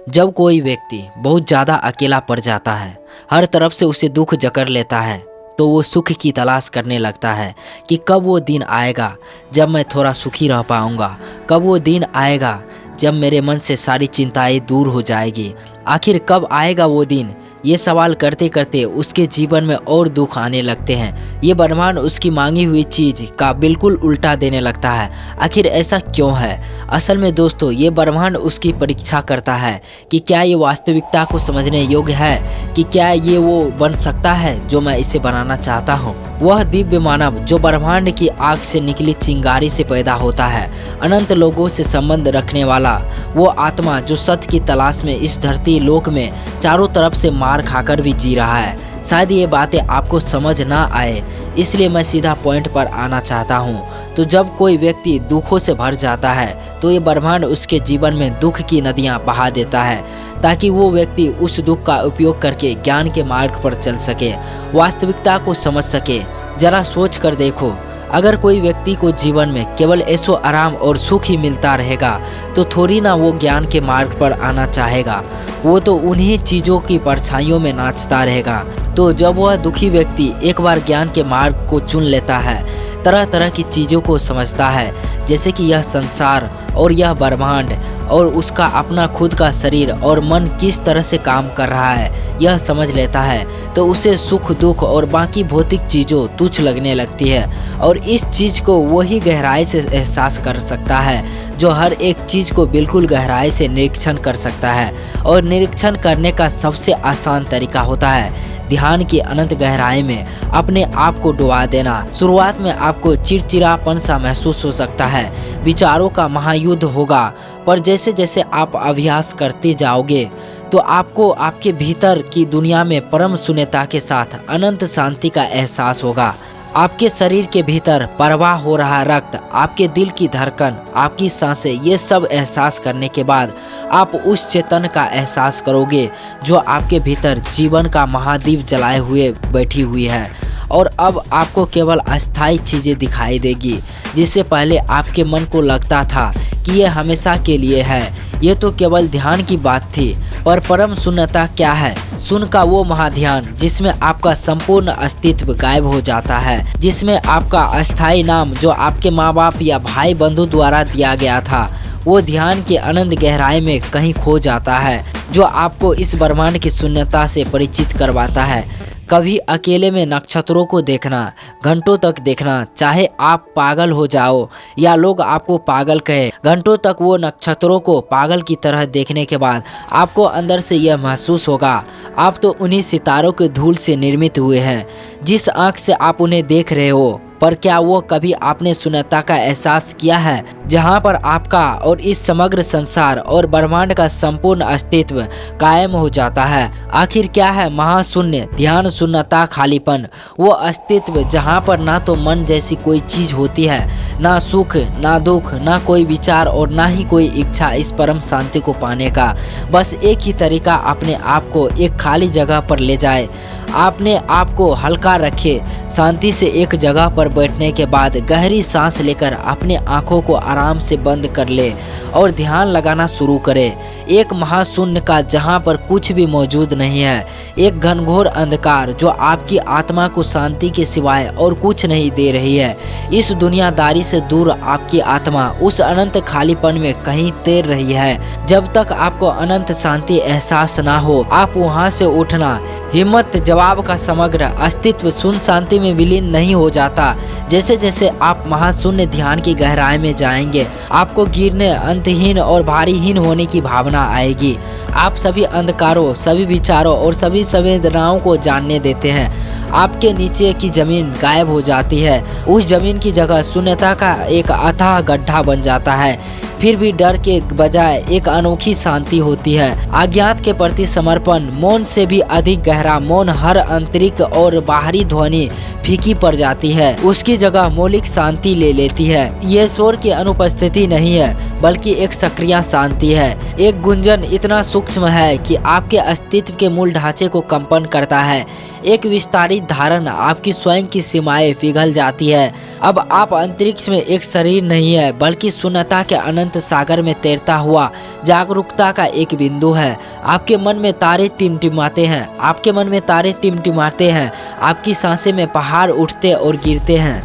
जब कोई व्यक्ति बहुत ज़्यादा अकेला पड़ जाता है, हर तरफ से उसे दुख जकड़ लेता है, तो वो सुख की तलाश करने लगता है कि कब वो दिन आएगा जब मैं थोड़ा सुखी रह पाऊंगा, कब वो दिन आएगा जब मेरे मन से सारी चिंताएं दूर हो जाएगी। आखिर कब आएगा वो दिन? ये सवाल करते करते उसके जीवन में और दुख आने लगते हैं। ये ब्रह्मांड उसकी मांगी हुई चीज का बिल्कुल उल्टा देने लगता है। आखिर ऐसा क्यों है? असल में दोस्तों, ये ब्रह्मांड उसकी परीक्षा करता है कि क्या ये वास्तविकता को समझने योग्य है, कि क्या ये वो बन सकता है जो मैं इसे बनाना चाहता हूँ। वह दिव्य मानव जो ब्रह्मांड की आग से निकली चिंगारी से पैदा होता है, अनंत लोगों से संबंध रखने वाला वो आत्मा जो सत्य की तलाश में इस धरती लोक में चारों तरफ से मार खाकर भी जी रहा है। शायद ये बातें आपको समझ ना आए, इसलिए मैं सीधा पॉइंट पर आना चाहता हूँ। तो जब कोई व्यक्ति दुखों से भर जाता है तो ये ब्रह्मांड उसके जीवन में दुख की नदियाँ बहा देता है, ताकि वो व्यक्ति उस दुख का उपयोग करके ज्ञान के मार्ग पर चल सके, वास्तविकता को समझ सके। जरा सोच कर देखो, अगर कोई व्यक्ति को जीवन में केवल ऐशो आराम और सुख ही मिलता रहेगा तो थोड़ी ना वो ज्ञान के मार्ग पर आना चाहेगा। वो तो उन्हीं चीज़ों की परछाइयों में नाचता रहेगा। तो जब वह दुखी व्यक्ति एक बार ज्ञान के मार्ग को चुन लेता है, तरह तरह की चीज़ों को समझता है, जैसे कि यह संसार और यह ब्रह्मांड और उसका अपना खुद का शरीर और मन किस तरह से काम कर रहा है, यह समझ लेता है, तो उसे सुख दुख और बाकी भौतिक चीज़ों तुच्छ लगने लगती है। और इस चीज़ को वही गहराई से एहसास कर सकता है जो हर एक चीज़ को बिल्कुल गहराई से निरीक्षण कर सकता है। और निरीक्षण करने का सबसे आसान तरीका होता है ध्यान की अनंत गहराई में अपने आप को डुबा देना। शुरुआत में आपको चिड़चिड़ापन सा महसूस हो सकता है, विचारों का महायुद्ध होगा, पर जैसे जैसे आप अभ्यास करते जाओगे तो आपको आपके भीतर की दुनिया में परम शून्यता के साथ अनंत शांति का एहसास होगा। आपके शरीर के भीतर प्रवाह हो रहा रक्त, आपके दिल की धड़कन, आपकी सांसें, ये सब एहसास करने के बाद आप उस चेतन का एहसास करोगे जो आपके भीतर जीवन का महादीप जलाए हुए बैठी हुई है। और अब आपको केवल अस्थायी चीज़ें दिखाई देगी, जिससे पहले आपके मन को लगता था कि ये हमेशा के लिए है। ये तो केवल ध्यान की बात थी, पर परम शून्यता क्या है? शून्य का वो महाध्यान जिसमें आपका संपूर्ण अस्तित्व गायब हो जाता है, जिसमें आपका अस्थायी नाम जो आपके माँ बाप या भाई बंधु द्वारा दिया गया था, वो ध्यान की अनंत गहराई में कहीं खो जाता है, जो आपको इस ब्रह्मांड की शून्यता से परिचित करवाता है। कभी अकेले में नक्षत्रों को देखना, घंटों तक देखना, चाहे आप पागल हो जाओ या लोग आपको पागल कहे, घंटों तक वो नक्षत्रों को पागल की तरह देखने के बाद आपको अंदर से यह महसूस होगा आप तो उन्हीं सितारों के धूल से निर्मित हुए हैं जिस आँख से आप उन्हें देख रहे हो। पर क्या वो कभी आपने शून्यता का एहसास किया है, जहाँ पर आपका और इस समग्र संसार और ब्रह्मांड का संपूर्ण अस्तित्व कायम हो जाता है? आखिर क्या है महाशून्य, ध्यान, शून्यता, खालीपन? वो अस्तित्व जहाँ पर ना तो मन जैसी कोई चीज होती है, ना सुख, ना दुख, ना कोई विचार और ना ही कोई इच्छा इस परम शांति को पाने का। बस एक ही तरीका, अपने आप को एक खाली जगह पर ले जाए, अपने आप को हल्का रखे, शांति से एक जगह पर बैठने के बाद गहरी सांस लेकर अपने आंखों को आराम से बंद कर ले और ध्यान लगाना शुरू करे। एक महाशून्य का जहां पर कुछ भी मौजूद नहीं है, एक घनघोर अंधकार जो आपकी आत्मा को शांति के सिवाय और कुछ नहीं दे रही है। इस दुनियादारी से दूर आपकी आत्मा उस अनंत खालीपन में कहीं तैर रही है। जब तक आपको अनंत शांति एहसास ना हो, आप वहां से उठना हिम्मत जवाब का समग्र अस्तित्व शून्य शांति में विलीन नहीं हो जाता। जैसे जैसे आप महाशून्य ध्यान की गहराई में जाएंगे, आपको गिरने, अंतहीन और भारीहीन होने की भावना आएगी। आप सभी अंधकारों, सभी विचारों और सभी संवेदनाओं को जानने देते हैं। आपके नीचे की जमीन गायब हो जाती है, उस जमीन की जगह शून्यता का एक अथाह गड्ढा बन जाता है। फिर भी डर के बजाय एक अनोखी शांति होती है। अज्ञात के प्रति समर्पण, मौन से भी अधिक गहरा मौन। हर आंतरिक और बाहरी ध्वनि फीकी पड़ जाती है, उसकी जगह मौलिक शांति ले लेती है। ये शोर की अनुपस्थिति नहीं है, बल्कि एक सक्रिय शांति है। एक गुंजन इतना सूक्ष्म है कि आपके अस्तित्व के मूल ढांचे को कंपन करता है। एक विस्तारित धारणा आपकी स्वयं की सीमाएं पिघल जाती है। अब आप अंतरिक्ष में एक शरीर नहीं है, बल्कि शून्यता के अनंत सागर में तैरता हुआ जागरूकता का एक बिंदु है। आपके मन में तारे टिमटिमाते हैं, आपके मन में तारे टिमटिमाते हैं, आपकी सांसें में पहाड़ उठते और गिरते हैं।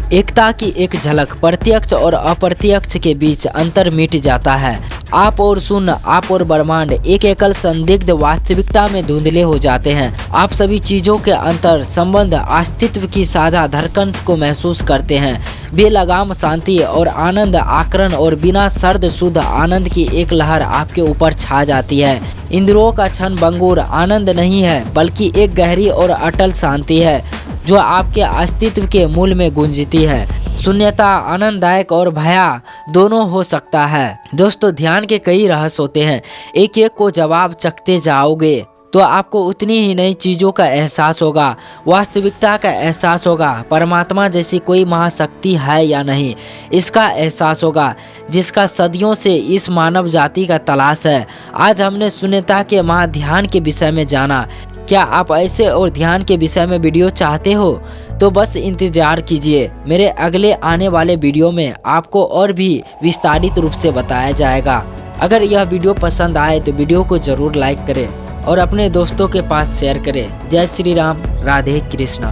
एकता की एक झलक, प्रत्यक्ष और अप्रत्यक्ष के बीच अंतर मिट जाता है। आप और शून्य, आप और ब्रह्मांड एक एकल संदिग्ध वास्तविकता में धुंधले हो जाते हैं। आप सभी चीजों के अंतर संबंध, अस्तित्व की साझा धड़कन को महसूस करते हैं। बेलगाम शांति और आनंद आकरण और बिना शर्त शुद्ध आनंद की एक लहर आपके ऊपर छा जाती है। इंद्रियों का क्षण भंगुर आनंद नहीं है, बल्कि एक गहरी और अटल शांति है जो आपके अस्तित्व के मूल में गूंजती है। शून्यता आनंददायक और भया दोनों हो सकता है। दोस्तों, ध्यान के कई रहस्य होते हैं। एक एक को जवाब चखते जाओगे तो आपको उतनी ही नई चीज़ों का एहसास होगा, वास्तविकता का एहसास होगा, परमात्मा जैसी कोई महाशक्ति है या नहीं इसका एहसास होगा, जिसका सदियों से इस मानव जाति का तलाश है। आज हमने शून्यता के महाध्यान के विषय में जाना। क्या आप ऐसे और ध्यान के विषय में वीडियो चाहते हो? तो बस इंतजार कीजिए, मेरे अगले आने वाले वीडियो में आपको और भी विस्तारित रूप से बताया जाएगा। अगर यह वीडियो पसंद आए तो वीडियो को जरूर लाइक करें और अपने दोस्तों के पास शेयर करें। जय श्री राम, राधे कृष्णा।